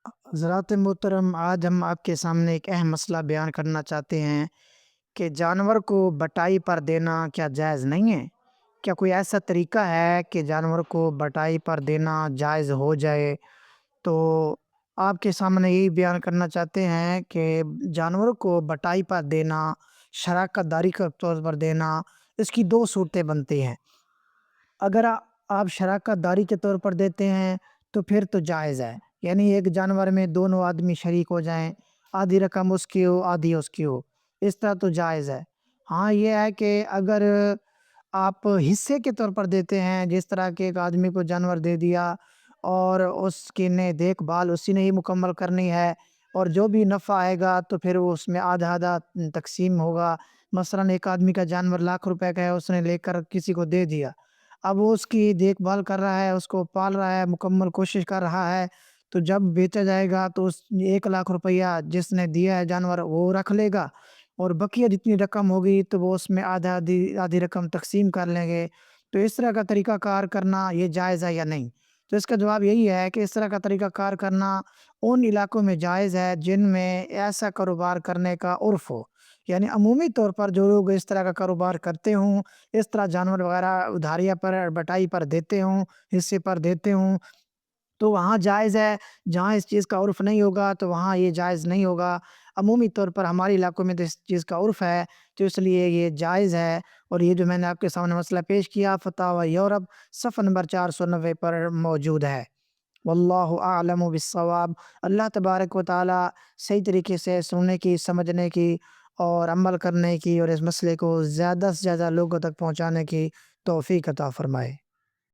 حضرات محترم، آج ہم آپ کے سامنے ایک اہم مسئلہ بیان کرنا چاہتے ہیں کہ جانور کو بٹائی پر دینا کیا جائز نہیں ہے؟ کیا کوئی ایسا طریقہ ہے کہ جانور کو بٹائی پر دینا جائز ہو جائے؟ تو آپ کے سامنے یہی بیان کرنا چاہتے ہیں کہ جانور کو بٹائی پر دینا، شراکت داری کے طور پر دینا، اس کی دو صورتیں بنتی ہیں۔ اگر آپ شراکت داری کے طور پر دیتے ہیں تو پھر تو جائز ہے، یعنی ایک جانور میں دونوں آدمی شریک ہو جائیں، آدھی رقم اس کی ہو آدھی اس کی ہو، اس طرح تو جائز ہے۔ ہاں یہ ہے کہ اگر آپ حصے کے طور پر دیتے ہیں، جس طرح کہ ایک آدمی کو جانور دے دیا اور اس کی نے دیکھ بھال اسی نے ہی مکمل کرنی ہے، اور جو بھی نفع آئے گا تو پھر وہ اس میں آدھا آدھا تقسیم ہوگا۔ مثلاً ایک آدمی کا جانور لاکھ روپے کا ہے، اس نے لے کر کسی کو دے دیا، اب وہ اس کی دیکھ بھال کر رہا ہے، اس کو پال رہا ہے، مکمل کوشش کر رہا ہے، تو جب بیچا جائے گا تو اس 1 لاکھ روپیہ جس نے دیا ہے جانور وہ رکھ لے گا، اور بقیہ جتنی رقم ہوگی تو وہ اس میں آدھا آدھی رقم تقسیم کر لیں گے۔ تو اس طرح کا طریقہ کار کرنا یہ جائز ہے یا نہیں؟ تو اس کا جواب یہی ہے کہ اس طرح کا طریقہ کار کرنا ان علاقوں میں جائز ہے جن میں ایسا کاروبار کرنے کا عرف ہو، یعنی عمومی طور پر جو لوگ اس طرح کا کاروبار کرتے ہوں، اس طرح جانور وغیرہ ادھاریہ پر بٹائی پر دیتے ہوں، حصے پر دیتے ہوں، تو وہاں جائز ہے۔ جہاں اس چیز کا عرف نہیں ہوگا تو وہاں یہ جائز نہیں ہوگا۔ عمومی طور پر ہمارے علاقوں میں تو اس چیز کا عرف ہے، تو اس لیے یہ جائز ہے۔ اور یہ جو میں نے آپ کے سامنے مسئلہ پیش کیا فتاوی یورپ صفحہ نمبر 490 پر موجود ہے۔ واللہ اعلم بالصواب۔ اللہ تبارک و تعالی صحیح طریقے سے سننے کی، سمجھنے کی اور عمل کرنے کی، اور اس مسئلے کو زیادہ سے زیادہ لوگوں تک پہنچانے کی توفیق عطا فرمائے۔